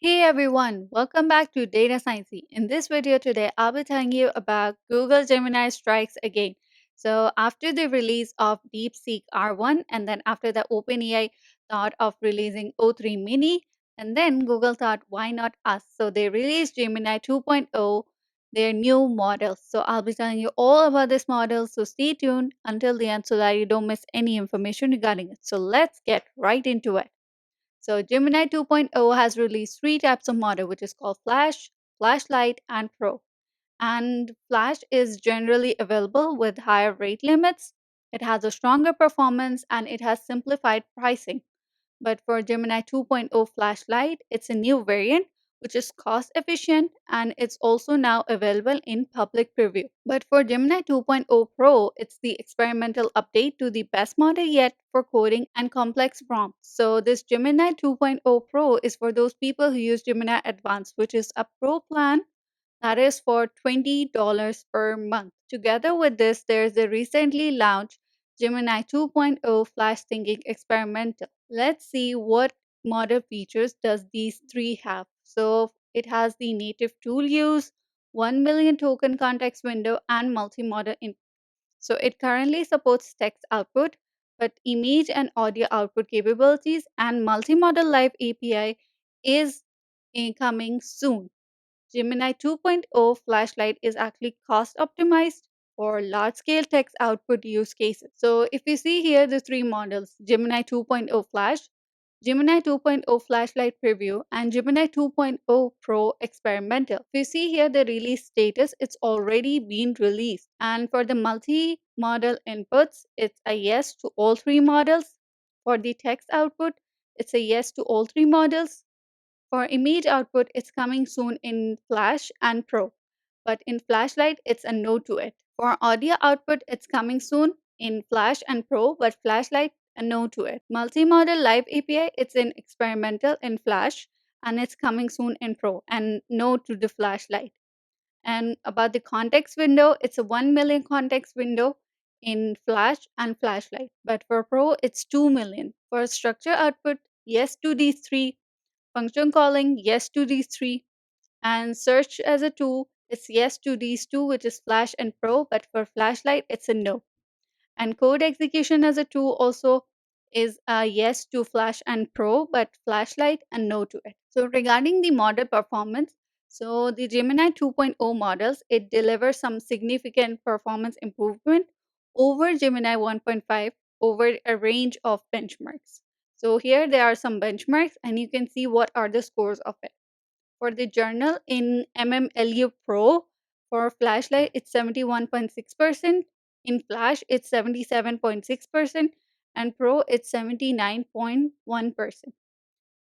Hey everyone, welcome back to Data Science. In this video today, I'll be telling you about Google Gemini strikes again. So after the release of DeepSeek R1 and then after the OpenAI thought of releasing O3 Mini, and then Google thought why not us? So they released Gemini 2.0, their new model. So I'll be telling you all about this model. So stay tuned until the end so that you don't miss any information regarding it. So let's get right into it. So Gemini 2.0 has released three types of model, which is called Flash, Flash-Lite, and Pro. And Flash is generally available with higher rate limits. It has a stronger performance and it has simplified pricing. But for Gemini 2.0 Flash-Lite, it's a new variant which is cost efficient and it's also now available in public preview. But for Gemini 2.0 Pro, it's the experimental update to the best model yet for coding and complex prompts. So this Gemini 2.0 Pro is for those people who use Gemini Advanced, which is a pro plan that is for $20 per month. Together with this, there's the recently launched Gemini 2.0 Flash Thinking Experimental. Let's see what model features does these three have. So it has the native tool use, 1 million token context window, and multimodal input. So it currently supports text output, but image and audio output capabilities and multimodal live API is coming soon. Gemini 2.0 Flash-Lite is actually cost optimized for large scale text output use cases. So if you see here the three models, Gemini 2.0 Flash, Gemini 2.0 Flash-Lite Preview, and Gemini 2.0 Pro Experimental. If you see here the release status, it's already been released. And for the multi-model inputs, it's a yes to all three models. For the text output, it's a yes to all three models. For image output, it's coming soon in Flash and Pro, but in Flash-Lite, it's a no to it. For audio output, it's coming soon in Flash and Pro, but Flash-Lite, a no to it. Multimodal Live API, it's in experimental in Flash, and it's coming soon in Pro, and no to the Flash-Lite. And about the context window, it's a 1 million context window in Flash and Flash-Lite, but for Pro, it's 2 million. For structure output, yes to these three. Function calling, yes to these three. And search as a tool, it's yes to these two, which is Flash and Pro, but for Flash-Lite, it's a no. And code execution as a tool also is a yes to Flash and Pro, but Flash-Lite and no to it. So regarding the model performance, so the Gemini 2.0 models, it delivers some significant performance improvement over Gemini 1.5 over a range of benchmarks. So here there are some benchmarks and you can see what are the scores of it. For the journal in MMLU Pro, for Flashlight, it's 71.6%. In Flash, it's 77.6%. And Pro, it's 79.1%.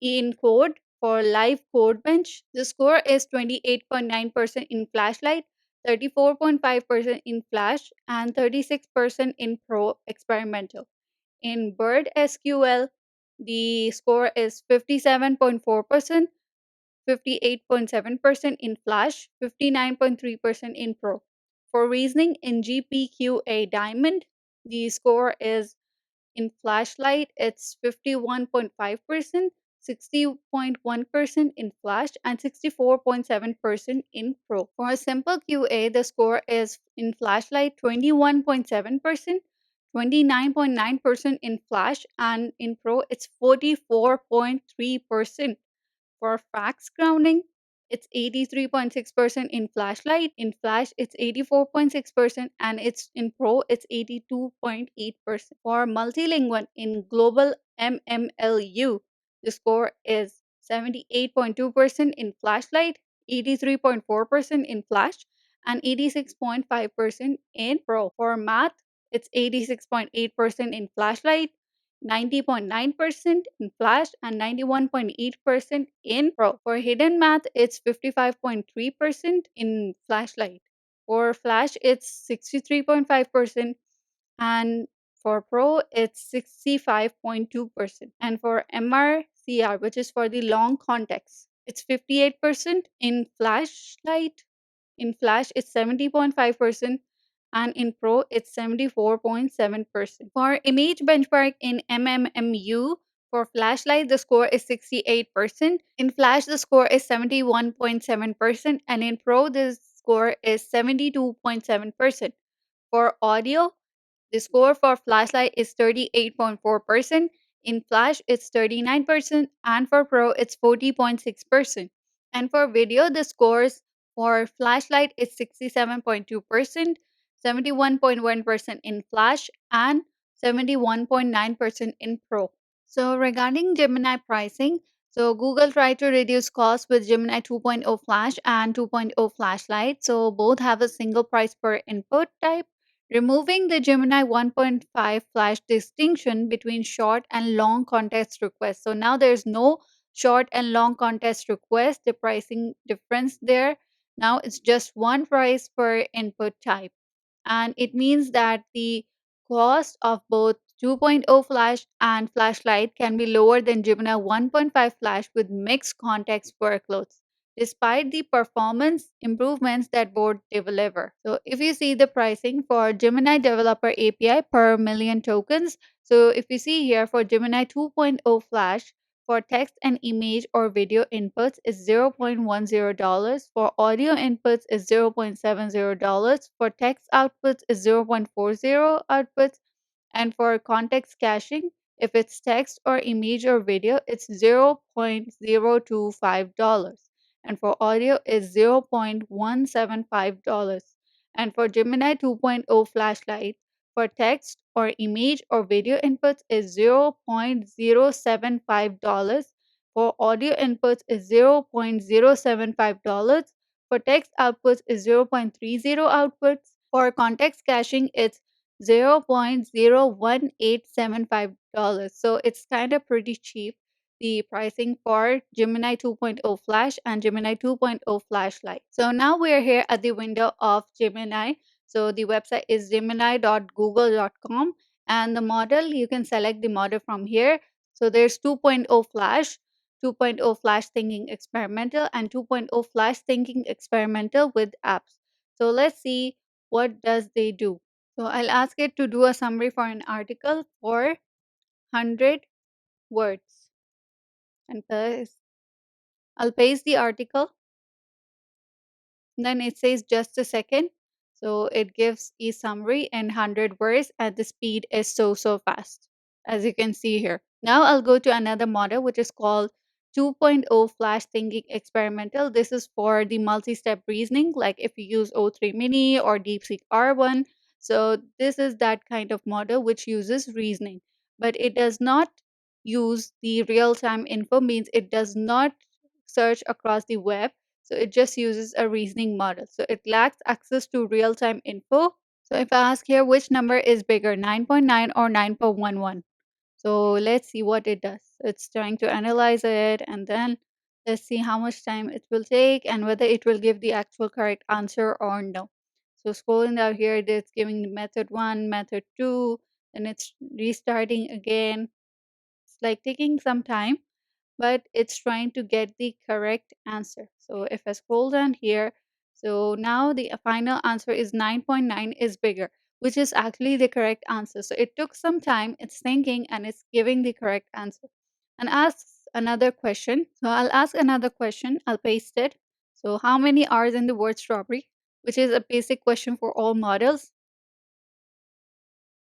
In code, for live code bench, the score is 28.9% in Flashlight, 34.5% in Flash, and 36% in Pro experimental. In Bird SQL, the score is 57.4%, 58.7% in Flash, 59.3% in Pro. For reasoning in GPQA Diamond, the score is in Flashlight, it's 51.5%, 60.1% in Flash, and 64.7% in Pro. For a simple QA, the score is in Flashlight 21.7%, 29.9% in Flash, and in Pro, it's 44.3%. For facts grounding, it's 83.6% in Flashlight. In Flash, it's 84.6%, and it's in Pro, it's 82.8%. For multilingual in Global MMLU, the score is 78.2% in Flashlight, 83.4% in Flash, and 86.5% in Pro. For math, it's 86.8% in Flashlight, 90.9% in Flash, and 91.8% in Pro. For hidden math, it's 55.3% in Flashlight. For Flash, it's 63.5%, and for Pro, it's 65.2%. And for MRCR, which is for the long context, it's 58% in Flashlight. In Flash, it's 70.5%, and in Pro, it's 74.7%. For image benchmark in MMMU, For Flashlight, the score is 68%. In Flash, the score is 71.7%. And in Pro, the score is 72.7%. For audio, the score for Flashlight is 38.4%. In Flash, it's 39%. And for Pro, it's 40.6%. And for video, the scores for Flashlight is 67.2%, 71.1% in Flash, and 71.9% in Pro. So regarding Gemini pricing, so Google tried to reduce costs with Gemini 2.0 Flash and 2.0 Flashlight. So both have a single price per input type, removing the Gemini 1.5 Flash distinction between short and long context requests. So now there's no short and long context request, the pricing difference there. Now it's just one price per input type. And it means that the cost of both 2.0 Flash and Flashlight can be lower than Gemini 1.5 Flash with mixed context workloads, despite the performance improvements that both deliver. So, if you see the pricing for Gemini Developer API per million tokens, so if you see here for Gemini 2.0 Flash, for text and image or video inputs is $0.10. For audio inputs is $0.70. For text outputs is 0.40 outputs. And for context caching, if it's text or image or video, it's $0.025. And for audio is $0.175. And for Gemini 2.0 Flashlight, for text or image or video inputs is $0.075. For audio inputs is $0.075. For text outputs is 0.30 outputs. For context caching, it's $0.01875. So it's kind of pretty cheap. The pricing for Gemini 2.0 Flash and Gemini 2.0 Flashlight. So now we're here at the window of Gemini. So the website is gemini.google.com, and the model, you can select the model from here. So there's 2.0 Flash, 2.0 Flash Thinking Experimental, and 2.0 Flash Thinking Experimental with apps. So let's see what does they do. So I'll ask it to do a summary for an article for 100 words. And I'll paste the article. Then it says just a second. So it gives a summary in 100 words and the speed is so fast, as you can see here. Now I'll go to another model which is called 2.0 Flash Thinking Experimental. This is for the multi-step reasoning, like if you use O3 Mini or DeepSeek R1. So this is that kind of model which uses reasoning, but it does not use the real-time info, means it does not search across the web, so it just uses a reasoning model. So it lacks access to real-time info. So if I ask here which number is bigger, 9.9 or 9.11? So let's see what it does. It's trying to analyze it, and then let's see how much time it will take and whether it will give the actual correct answer or no. So scrolling down here, it's giving the method 1, method 2, and it's restarting again. It's like taking some time, but it's trying to get the correct answer. So if I scroll down here, so now the final answer is 9.9 is bigger, which is actually the correct answer. So it took some time, it's thinking, and it's giving the correct answer. And asks another question. So I'll ask another question, I'll paste it. So how many R's in the word strawberry? Which is a basic question for all models.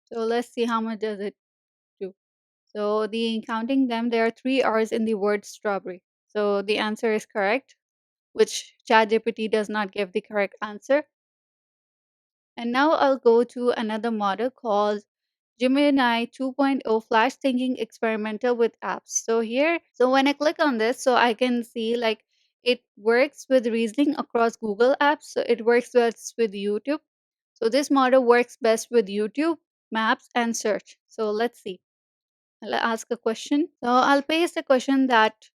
So let's see how much does it do. So the counting them, there are 3 R's in the word strawberry. So the answer is correct, which ChatGPT does not give the correct answer. And now I'll go to another model called Gemini 2.0 Flash Thinking Experimental with Apps. So here, so when I click on this, so I can see like it works with reasoning across Google Apps. So it works best with YouTube. So this model works best with YouTube, Maps, and search. So let's see. I'll ask a question. So I'll paste a question that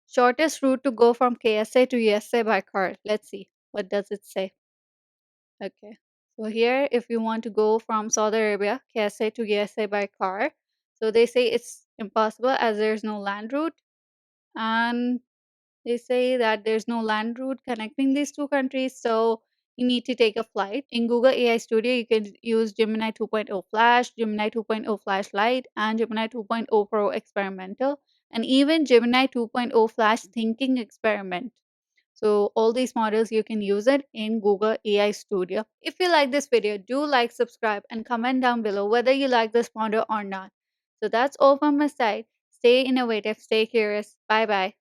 shortest route to go from KSA to USA by car. Let's see. What does it say? Okay. So here, if you want to go from Saudi Arabia, KSA to USA by car, so they say it's impossible as there's no land route. And they say that there's no land route connecting these two countries. So you need to take a flight. In Google AI Studio, you can use Gemini 2.0 Flash, Gemini 2.0 Flash-Lite, and Gemini 2.0 Pro Experimental, and even Gemini 2.0 Flash Thinking Experiment. So all these models, you can use it in Google AI Studio. If you like this video, do like, subscribe, and comment down below whether you like this model or not. So that's all from my side. Stay innovative, stay curious. Bye bye.